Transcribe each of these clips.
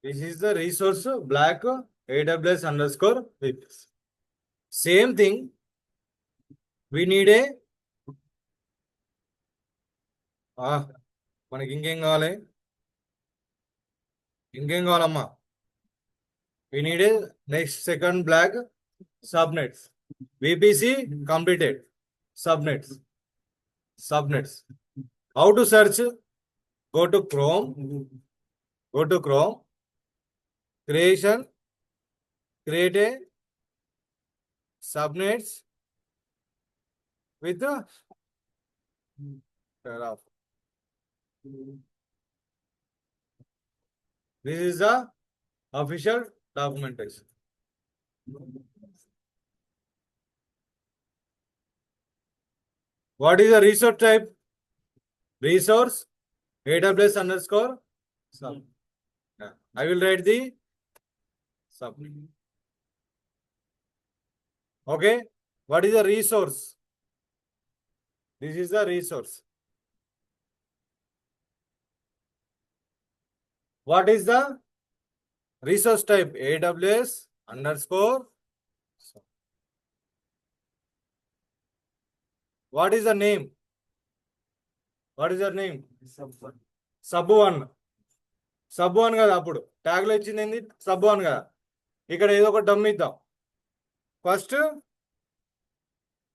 This is the resource black AWS underscore VPS. Same thing. We need a మనకి ఇంకేం కావాలి ఇంకేం కావాలమ్మా we need a next second black subnets VPC completed subnets how to search go to Chrome create a subnets with the paragraph. This is the official documentation. What is the resource type? Resource AWS underscore sub. I will write the sub. Okay. What is the resource? This is the resource. What is the resource type? AWS underscore. What is the name? What is your name? Sub1. Sub1 కదా అప్పుడు tag లో ఇచ్చింది ఏంది Sub1 కదా ఇక్కడ ఏదో ఒక డమ్ ఇద్దాం ఫస్ట్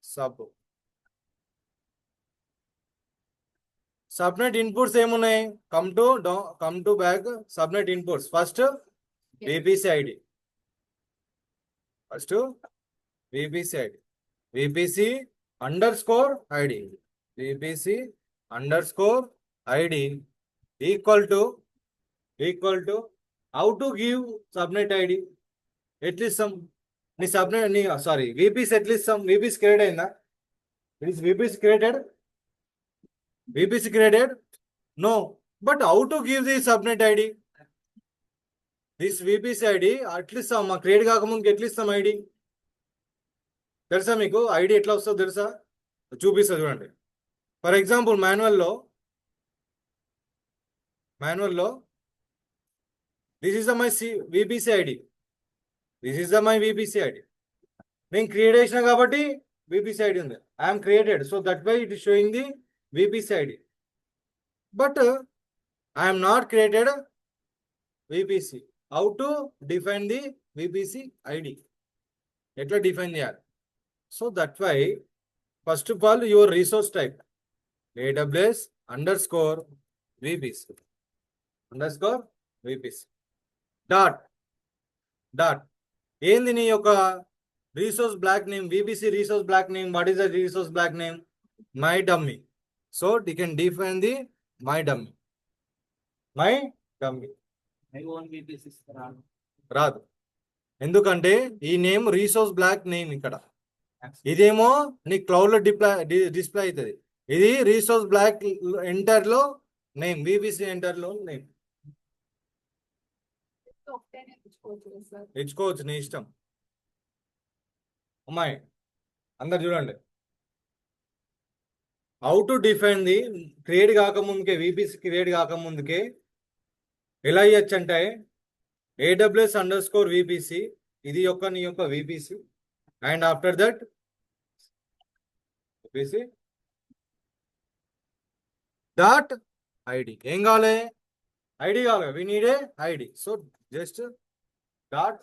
సబ్ సబ్నెట్ ఇన్పుట్స్ ఏమున్నాయి come to back subnet inputs first VPC ID VPC underscore ID equal to how to give subnet ID at least some VPC at least some VPC created అయిందా it is VPC created no but how to give the subnet ID this VPC ID at least some create కాకముందుకి at least some ID తెలుసా మీకు ID ఎట్లా వస్తుందో తెలుసా చూపిస్తా చూడండి for example మాన్యువల్లో this is my VPC ID నేను create చేసిన కాబట్టి VPC ID ఉంది I'm created so that why it is showing the VPC ID but I'm not created VPC how to define the VPC ID ఎట్లా define చేయాలి so that why first of all your resource type AWS underscore VPC dot ఏంది నీ యొక్క resource block name VPC resource block name what is the resource block name my dummy so you can define the my dummy రాదు ఎందుకంటే ఈ name resource block name ఇక్కడ ఇదేమో నీ cloud లో డిస్ప్లే అవుతుంది ఇది రిసోర్స్ బ్లాక్ ఎంటర్ లో నేమ్ VPC ఎంటర్ లో నేమ్ ఇచ్చుకోవచ్చు నీ ఇష్టం అమ్మాయి అందరు చూడండి how to define the create కాకముందుకే VPC క్రియేట్ కాకముందుకే ఎలా ఇవ్వచ్చు అంటే AWS underscore VPC ఇది నీ యొక్క VPC and after that VPC dot ID ఏం కావాలి ఐడి కావాలి we need a ID so just dot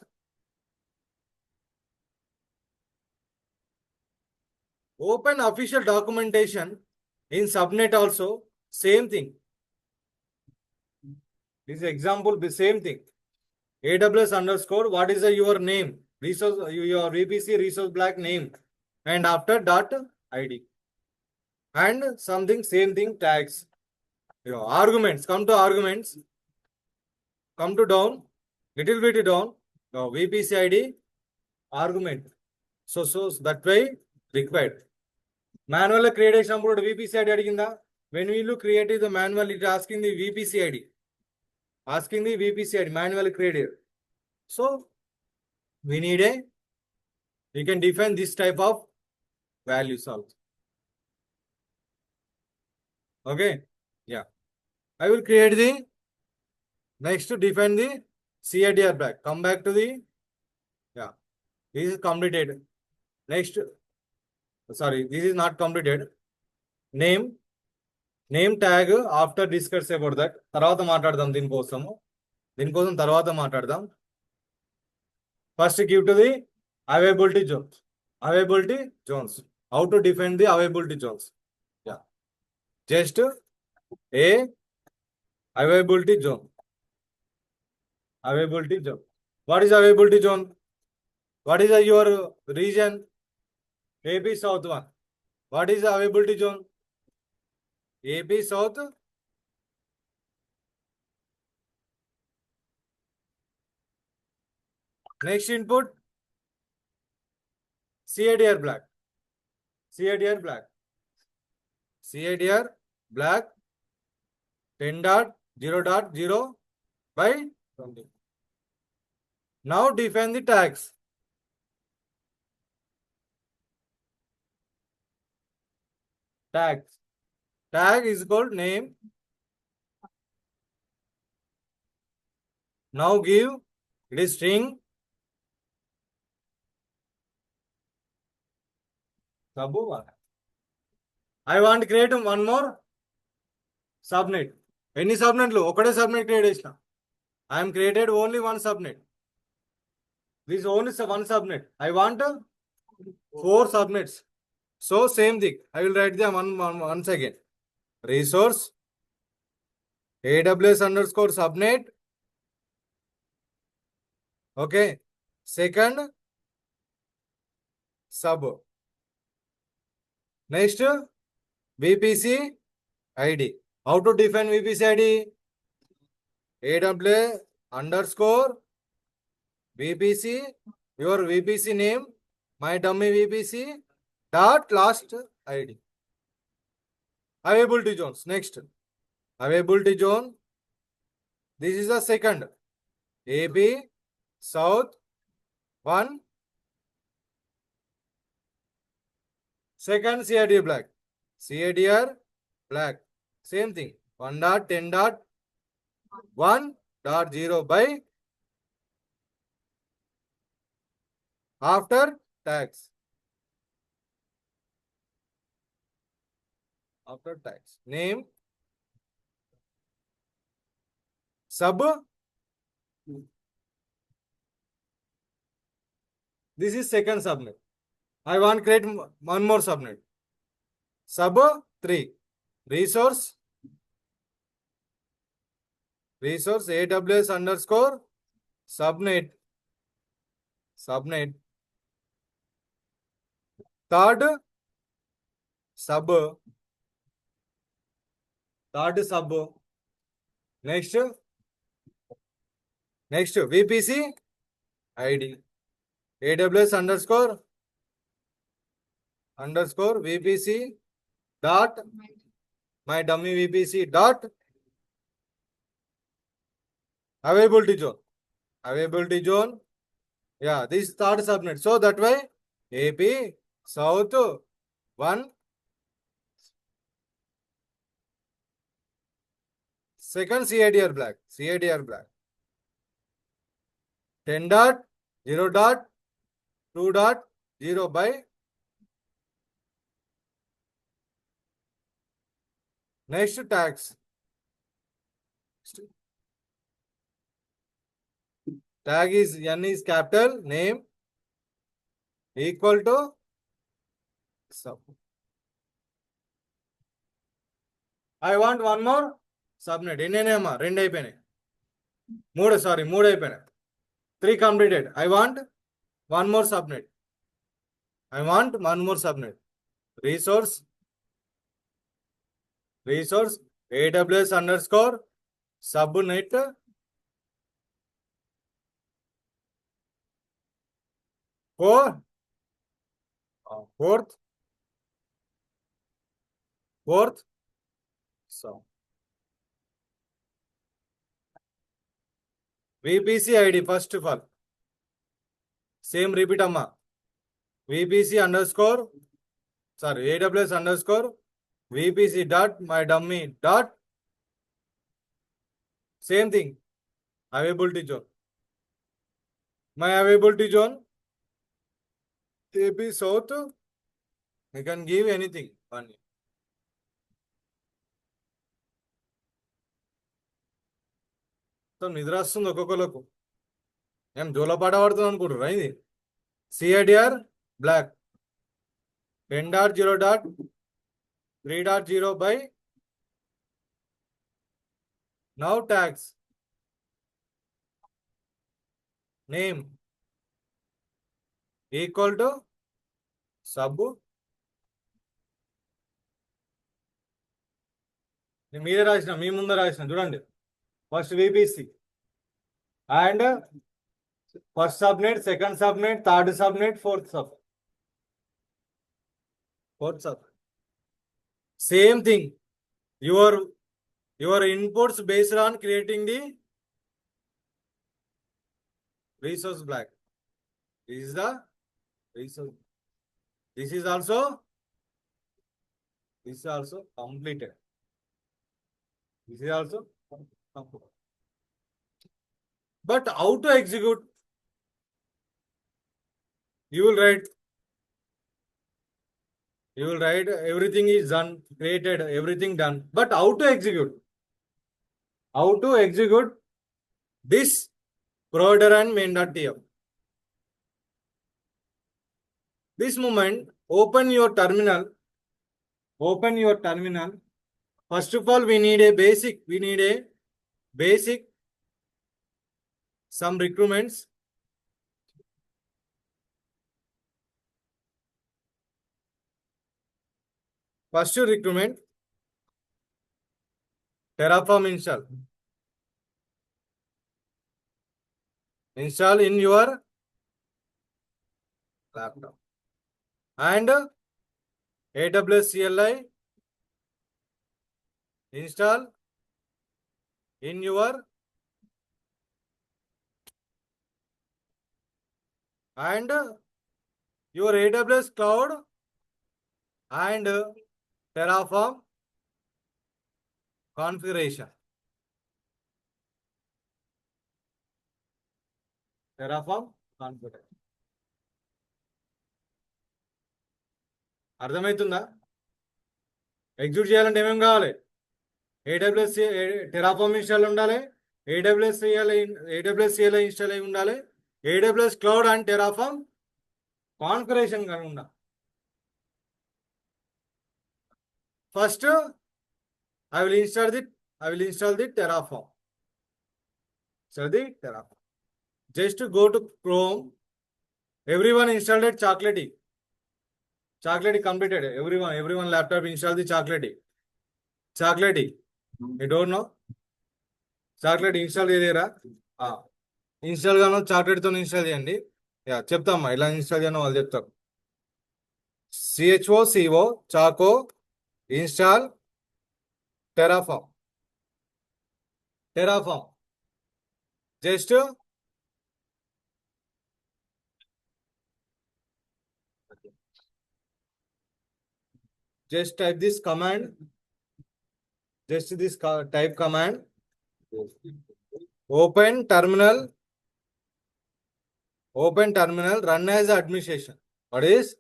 open official documentation in subnet also same thing this example the same thing AWS underscore what is your name resource your VPC resource black name and after dot ID and something same thing tags arguments come to down little bit down VPC ID argument so that way required manual creation అప్పుడు VPC ID అడిగిందా when we look created the manual it asking the VPC ID manually created so we need we can define this type of values also okay yeah I will create the next to define the CADR black. Come back to the, yeah, this is completed. Next, sorry, this is not completed. Name tag after discuss about that. తర్వాత మాట్లాడదాం దీనికోసం తర్వాత మాట్లాడదాం. First give to the availability zones. Availability zones. How to define the availability zones? Yeah. Just a availability zone. Availability zone. What is availability zone? What is your region? AP South 1. What is the availability zone? AP South. Next input. CADR black. CADR black. CADR black. 10.0.0 by 20. Now define the tags. Tags. Tag is called name. Now give it is string. I want to create one more subnet. Any subnet lo okade subnet create chesina. I am created only one subnet. This is only one subnet. I want 4 subnets. So same thing. I will write them once again. Resource AWS underscore subnet. Okay. Second sub. Next VPC ID. How to define VPC ID? AWS underscore VPC, your VPC name, my dummy VPC dot last ID. Availability zones. Next availability zone. This is the second. AB South 1. Second CADR black. CADR black. Same thing. 1.10.1.0 by after tags. After tags. Name. Sub. This is second subnet. I want to create one more subnet. Sub 3. Resource AWS underscore subnet. Third sub. Next VPC ID. AWS underscore VPC dot my dummy VPC dot availability zone. Yeah, this third subnet. So that way AP South 1. Second CADR black. 10.0.2.0 by next tags. Tag is N is capital, name equal to sub. I want one more subnet. ఎన్నేనేమా 2 అయిపోయినాయి. 3 అయిపోయినాయి. 3 completed. I want one more subnet. Resource AWS underscore subnet. Fourth sub. VPC ID first of all. Same repeat amma. VPC underscore AWS underscore VPC dot my dummy dot same thing availability zone. My availability zone, AP South, I can give anything. నిద్ర వస్తుంది ఒక్కొక్కలకు. నేను జోలపాట పడుతుంది అనుకుంటారు ఇది. CIDR black 10.0.3.0 by now tags name equal to sub. మీరే రాసిన, మీ ముందర రాసిన చూడండి. First VPC and first subnet, second subnet, third subnet, fourth sub. Same thing. Your inputs based on creating the resource black. This is the resource. This is also completed. This is also completed. But how to execute? You will write everything is done, created, everything done. But how to execute? How to execute this provider and main.tf? This moment, open your terminal. First of all, we need a basic some requirements. First requirement, Terraform install. Install in your laptop. And AWS CLI install in your AWS cloud and Terraform configuration. అర్థమవుతుందా? Execute చేయాలంటే ఏమేమి కావాలి? AWS Terraform install ఉండాలి, AWS CLI install అయి ఉండాలి, AWS cloud and Terraform configuration కానీ ఉండాలి. First I will install the Terraform. Just to go to Chrome. Everyone installed Chocolatey. Chocolatey completed. Everyone laptop installed the Chocolatey. You don't know? Chocolatey install చేయలేరా? Install గాను chocolatey తో install చేయండి. చెప్తామ్మా ఇలా install చేయను వాళ్ళు చెప్తారు. CHO choco install Terraform. Just type this command. Type command. Open terminal, run as administration. What is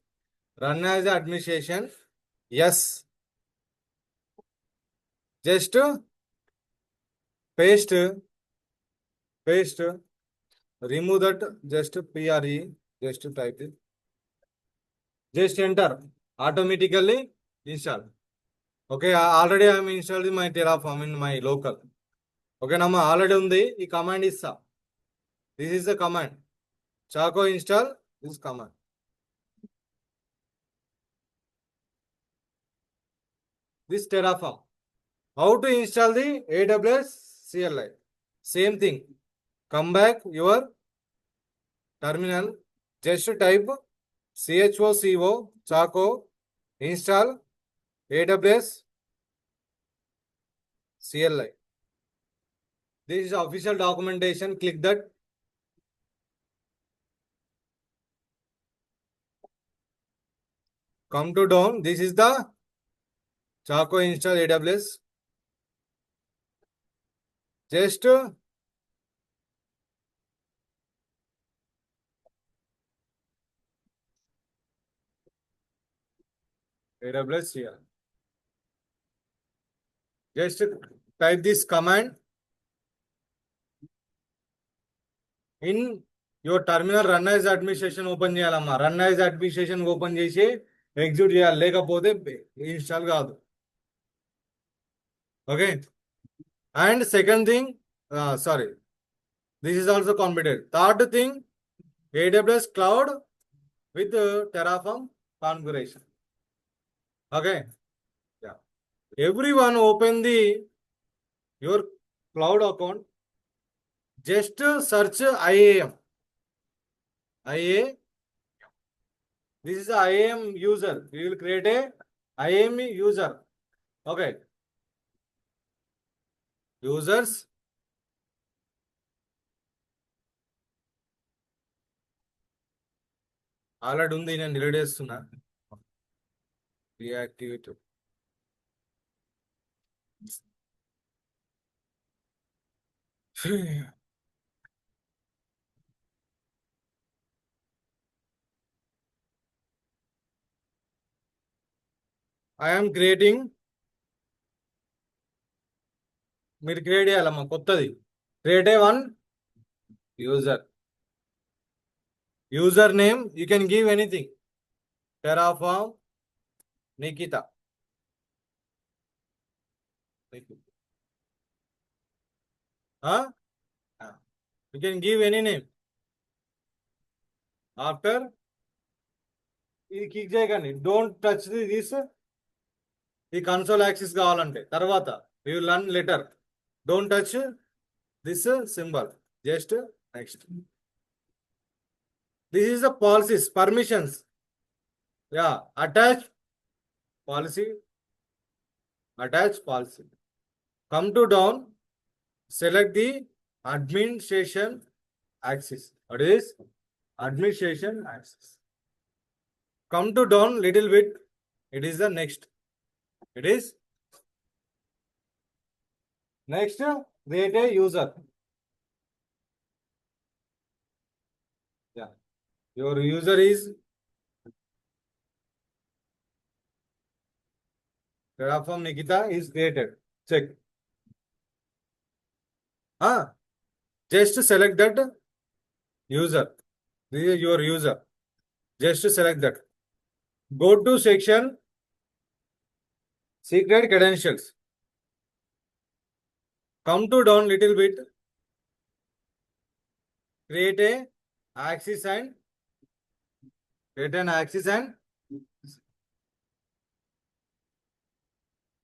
run as administration? Yes. Just paste, remove that, just PRE, just type it. Just enter, automatically install. Okay, already I am installed my Terraform in my local. Okay, nama already undi ee command issa. This is the command. Chaco install this command. This Terraform. How to install the AWS CLI? Same thing. Come back your terminal. Just type CHO Chaco install AWS CLI. This is official documentation. Click that. Come to down. This is the Chaco install AWS. Just AWS here. Just type this command in your terminal. Run as administration open చేయాలమ్మా. Run as administration open చేసి execute చేయాలి, లేకపోతే install కాదు. Okay. And second thing, sorry, this is also completed. Third thing, AWS cloud with Terraform configuration. Okay. Yeah. Everyone open your cloud account. Just search IAM. This is a IAM user. We will create a IAM user. Okay. Users. Already ఉంది, నేను delete చేస్తున్నా. Reactivate. I'm creating. మీరు create చేయాలమ్మా కొత్తది. Create a one user. User name you can give anything. Terraform Nikita. You can give any name. After ఇది click చేయకండి. Don't touch this. ఈ console access కావాలంటే తర్వాత you will learn letter. Don't touch this symbol. Just next. This is the policies, permissions. Yeah, attach policy. Attach policy. Come to down, select the administration axis. What is administration axis? Come to down little bit. It is the next. It is next. Create a user. Yeah, your user is Terraform Nikita is created. Check. Just select that user. This is your user. Just select that. Go to section secret credentials. Come to down little bit. Create a axis and create an axis and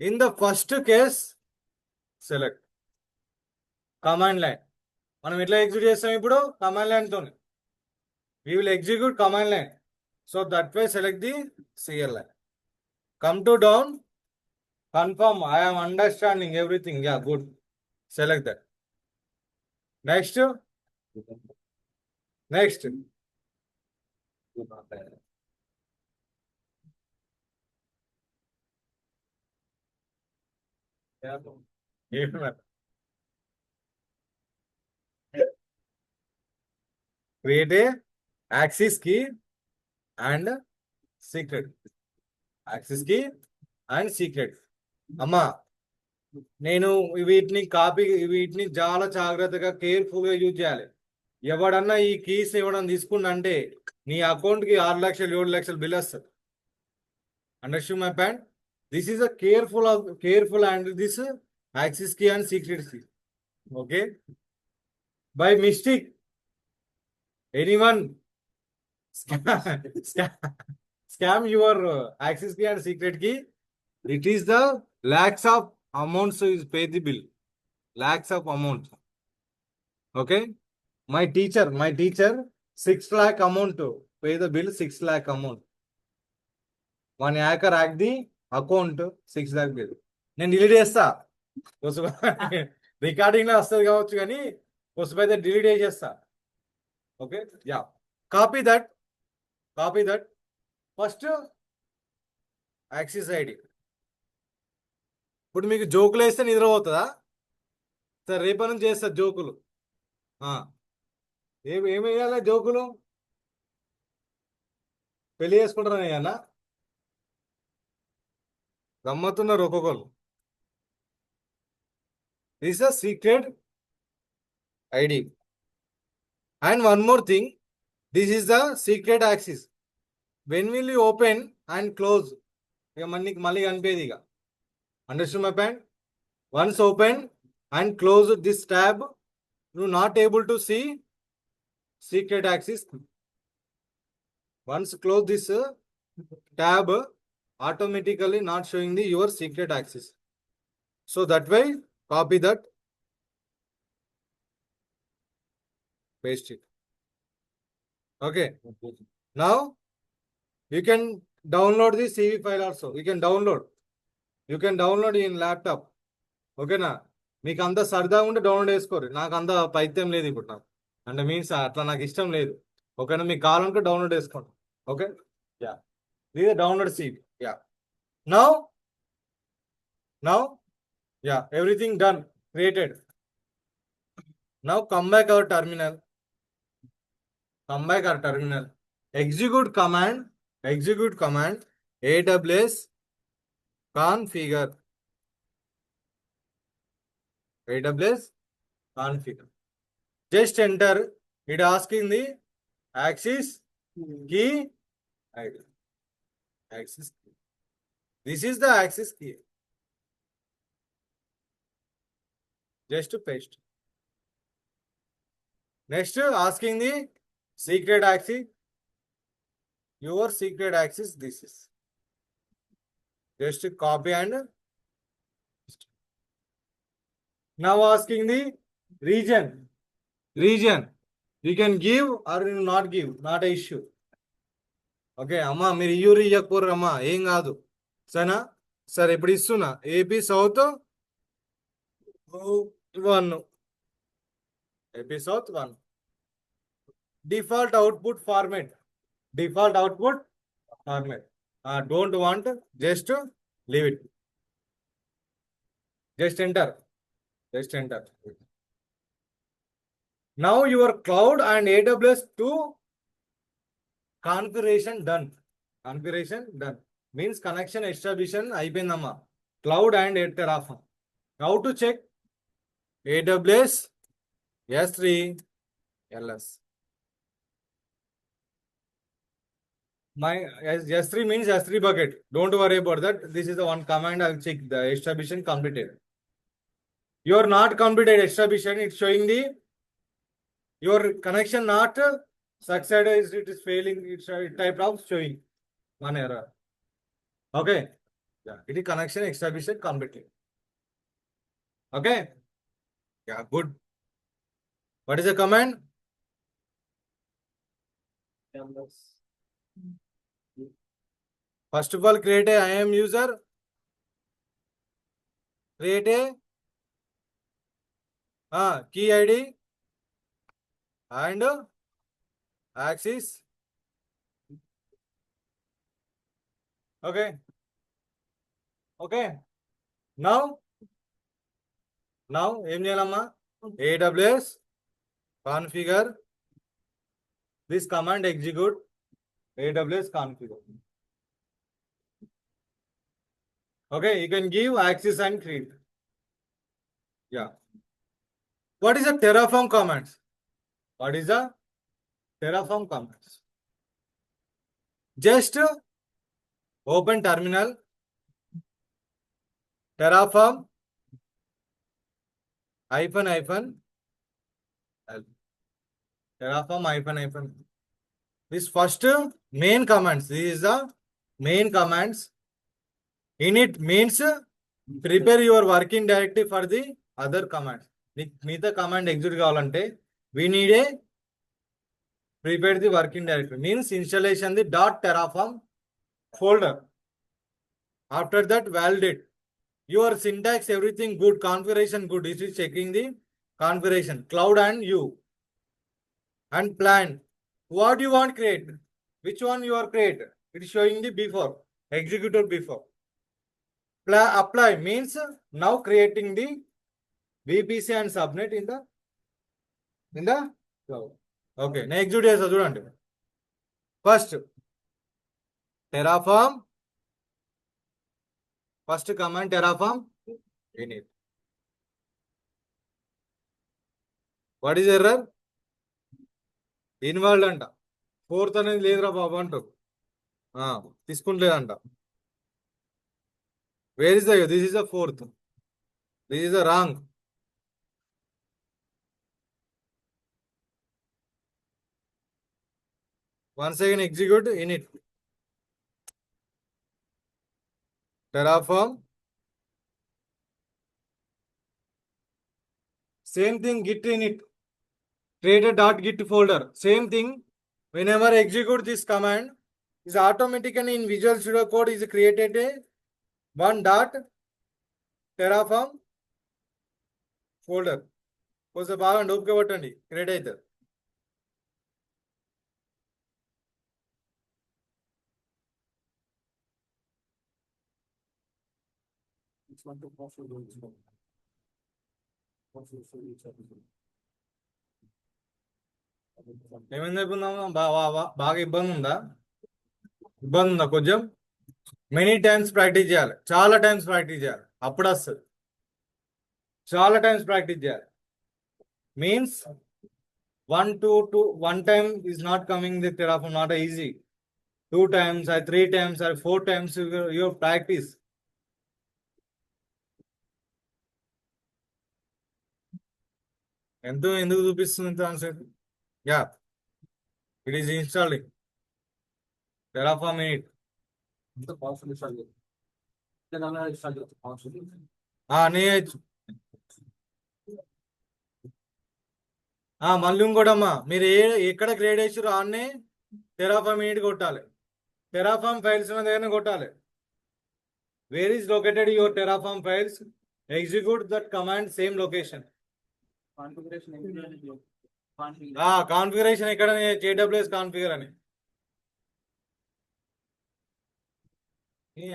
in the first case select command line. మనం ఎట్లా execute చేస్తాం ఇప్పుడు? Command line తోనే. We will execute command line. So that way select the CLI. Come to down. Confirm I am understanding everything. Yeah, good. Select that. Next. Next. Create a axis key and secret. Axis key and secret. అమ్మా, నేను వీటిని చాలా జాగ్రత్తగా careful గా use చేయాలి. ఎవడన్నా ఈ keys ఇవ్వడం తీసుకున్నంటే నీ అకౌంట్ కి 6 లక్షలు 7 లక్షలు బిల్ వస్తుంది. Understand my point? This is a careful and this access key and secret key. Okay. By mistake, anyone scam your access key and secret key, it is the lakhs of amounts is pay the bill. Lakhs of amount. Okay. My teacher 6 lakh amount to pay the bill. 6 lakh amount. One hacker hack the account 6 lakh bill. నేను delete చేస్తా. Recording లో వస్తుంది కావచ్చు కానీ అయితే delete చేసేస్తా. Okay. Yeah, copy that first axis ID. ఇప్పుడు మీకు జోకులు వేస్తే నిద్రపోతుందా? సరే, రేపటి నుంచి చేస్తా జోకులు. ఏమి వేయాలి జోకులు? పెళ్లి చేసుకుంటారా? గమ్మత్తున్నారు ఒక్కొక్కరు. This is a secret ID. And one more thing, this is the secret access. When will you open and close? ఇక మళ్ళీ కనిపేది ఇక. Understood my point? Once open and close this tab, you not able to see secret access. Once close this tab, automatically not showing your secret access. So that way, copy that, paste it. Okay. Now you can download the CV file also. You can download in laptop. ఓకేనా? మీకు అంత సరదాగా ఉంటే download చేసుకోరు. నాకు అంత పైత్యం లేదు ఇప్పుడు. నాకు అంటే మీన్స్ అట్లా నాకు ఇష్టం లేదు. ఓకేనా? మీకు కావాలంటే డౌన్లోడ్ చేసుకోండి. ఓకే, యా, ఇది download CV. Yeah, now yeah, everything done, created. Now come back our terminal. Execute command AWS configure. Just enter. It asking the access key ID. Access key. This is the access key. Just paste. Next, asking the secret access. Your secret access, this is. Just copy and now asking the region. You can give or you not give, not a issue. Okay అమ్మా, మీరు ఇయ్యూరు ఇయ్యకపోరు అమ్మా, ఏం కాదు సరేనా? సరే, ఇప్పుడు ఇస్తున్నా. AP south 1. Default output format. Don't want, just leave it. Just enter. Now your cloud and AWS 2 configuration done. Means connection establishment అయిపోయిందమ్మా. Cloud and Terraform. How to check? AWS S3 LS. My S3 means S3 bucket. Don't worry about that. This is the one command. I'll check the establishment completed. You are not completed establishment. It's showing the your connection not succeeded. It is failing. It's a type of showing one error. Okay. Yeah. It is connection establishment completed. Okay. Yeah. Good. What is the command? First of all, create a IAM user. Create a key ID and access. Okay. Now ఏం చేయాలమ్మా? AWS configure. This command execute AWS configure. Okay, you can give access and create. Yeah. What is a Terraform commands? Just open terminal, Terraform -l. Terraform -l. This first main commands. This is the main commands. Init means prepare your working directory for the other commands. మిగతా command execute కావాలంటే we need a prepare the working directory. Means installation the .terraform folder. After that, validate. Your syntax, everything good, configuration good. This is checking the configuration. Cloud and you. And plan. What you want create? Which one you are create? It is showing the before. Executor before. Apply means now creating the VPC and subnet in the cloud. Okay, next execute చేస్తా చూడండి. First Terraform first command terraform init. What is error? Involved అంట. Fourth అనేది లేదురా బాబు అంటూ తీసుకుంటలేదంట. Where is the this is the fourth, this is the wrong. Once again execute init terraform. Same thing git init, create a .git folder. Same thing, whenever execute this command is automatically in Visual Studio Code is created a one dot terraform folder. కొంచెం బాగా ఓపిక పట్టండి, create అవుతుంది. ఏమైంది అయిపోయిందామా? బాగా ఇబ్బంది ఉందా? ఇబ్బంది ఉందా కొంచెం? మెనీ టైమ్స్ ప్రాక్టీస్ చేయాలి, చాలా టైమ్స్ ప్రాక్టీస్ చేయాలి, అప్పుడు వస్తుంది. చాలా టైమ్స్ ప్రాక్టీస్ చేయాలి. Means 1 time is not coming the terraform, not easy. 2 times or 3 times or 4 times you practice. ఎందుకు చూపిస్తుంది answer? Yeah, it is installing terraform init. మళ్ళీ ఇంకోటమ్మా, మీరు ఎక్కడ క్రియేట్ చేసారో ఆన్నే terraform init కొట్టాలి. terraform ఫైల్స్ ఉన్న దగ్గర కొట్టాలి. Where is located your terraform files, execute that command same location. Configuration ఎక్కడ? JWS కాన్ఫిగర్ అని.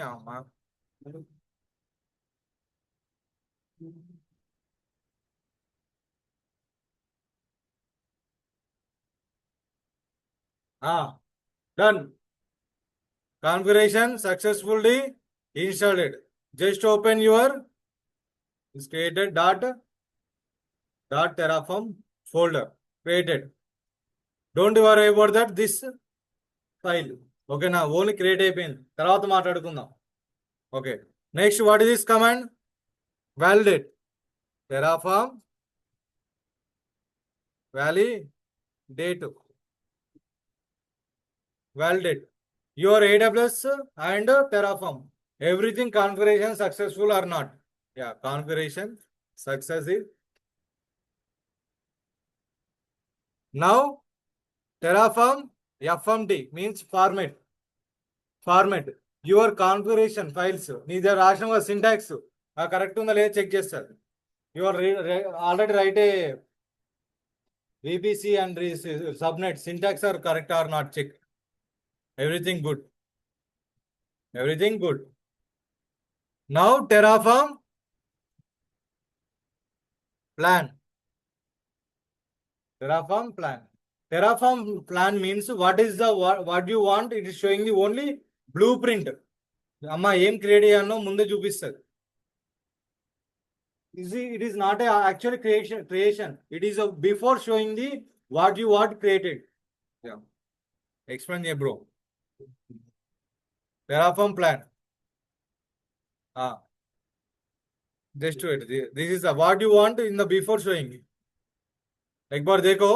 అమ్మా done. Configuration successfully installed. Just open your created dot terraform folder created. Don't worry about that, this file. Okay, now only create అయిపోయింది, తర్వాత మాట్లాడుకుందాం. Okay, next what is this command? validate terraform validate your AWS and terraform, everything configuration successful or not. Yeah, configuration success is. Now terraform fmt means format your configuration files. నీ దగ్గర రాసిన syntax correct ఉందా లేదా check చేస్తారు. Your already right A VPC and subnet syntax are correct or not, check. Everything good. Now terraform plan. Terraform plan means what is the what you want. It is showing the only blueprint. అమ్మా ఏం create చేయాలో ముందే చూపిస్తుంది. It is not a actual creation. It is a before showing the what you want created. Yeah, explain here, bro. Terraform plan. Just do it. This is what you want in the before showing. एक बार देखो.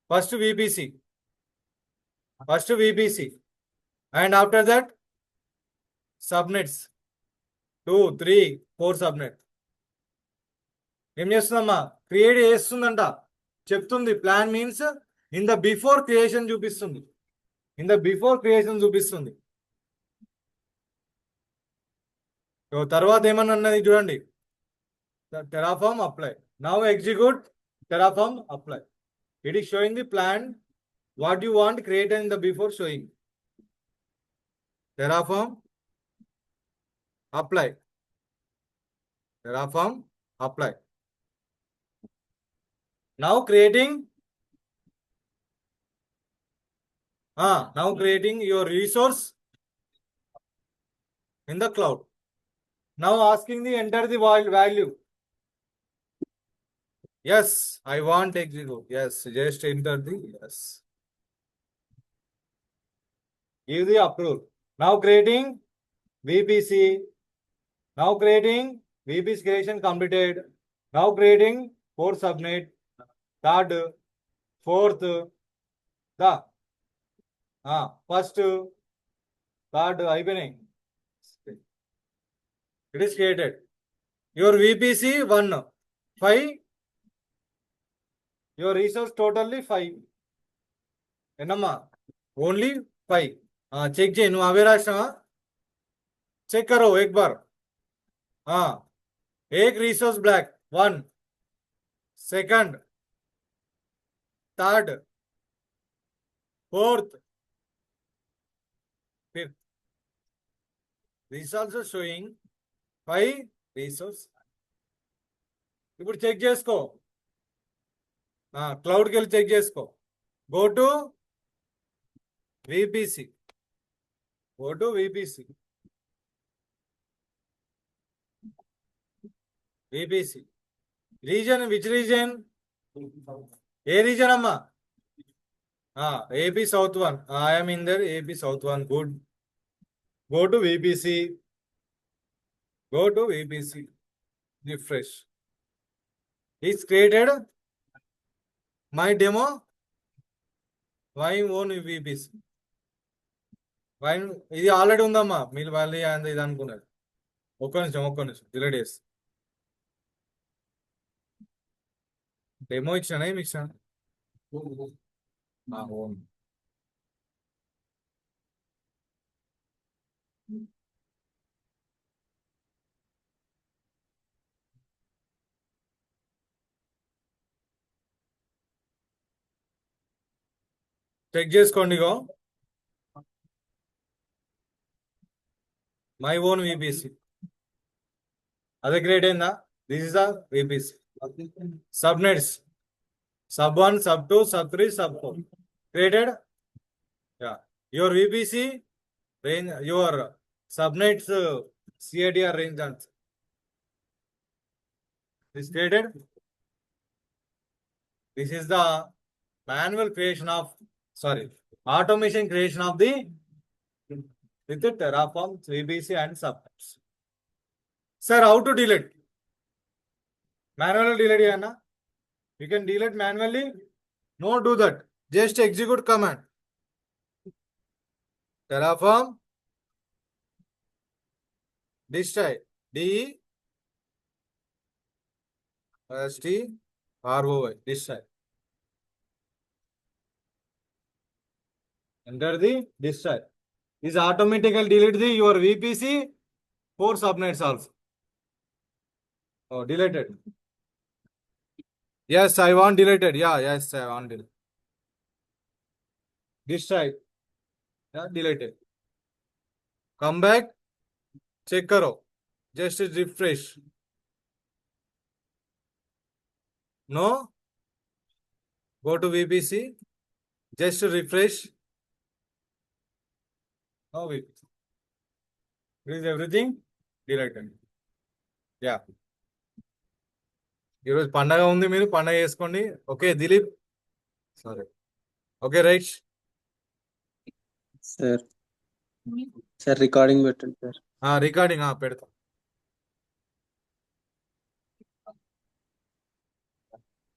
First VPC and after that subnets 2 3 4 subnet. ఏం చేస్తుందమ్మా? Create చేస్తుందంట, చెప్తుంది. Plan means in the before creation చూపిస్తుంది. తర్వాత ఏమన్నా అన్నది చూడండి, terraform apply. Now execute terraform apply. It is showing the plan what you want created in the before showing. Terraform apply. Now creating your resource in the cloud. Now asking the enter the value. Yes, I want execute. Yes, just enter the yes. Give the approve. Now creating VPC. Now creating VPC creation completed. Now creating 4 subnet. Third, fourth, the first, third, అయిపోయినాయి. It is created. Your VPC 1, 5. Your resource totally 5. ఎన్నమ్మా only 5. Check చేయి నువ్వు అవే రాసినావా check करो एक बार. एक resource block 1, second, third, fourth, fifth. This also showing 5 resource. ఇప్పుడు చెక్ చేసుకో క్లౌడ్కి వెళ్ళి చెక్ చేసుకో. Go to VPC. VPC region which region ఏ రీజన్ అమ్మా AP south 1. I'm in there AP south 1. Good. Go to VPC. Refresh. It's created my demo. My own VPC. ఇది already ఉందమ్మా మీరు వాళ్ళు ఇది అనుకున్నారు. ఒక్క నిమిషం డిలీట్ చేసి డెమో ఇచ్చానా ఏమి ఇచ్చాను ఓన్. చెక్ చేసుకోండి. ఇగో మై ఓన్ విపిసి అదే క్రియేట్ అయిందా. This is the VPC subnets sub 1, sub 2, sub 3, sub 4 created. Your VPC range, your subnets CADR range is created. This is the manual creation of automation creation of the with the Terraform VPC and subnets. Sir, how to delete? Manually delete yana. You can delete manually. No, do that. Just execute command. Terraform destroy. DESTROY. Destroy. Enter the destroy. Is automatically delete your VPC 4 subnets also. Deleted. Yes, I want deleted. Yes, I want deleted. Destroy. Deleted. Come back. Check karo. Just refresh. No. Go to VPC. Just refresh. No VPC. Is everything deleted? Yeah. ఈరోజు పండగ ఉంది మీరు పండగ చేసుకోండి. Okay Dilip సరే okay right sir recording పెట్టండి sir. Recording పెడతా.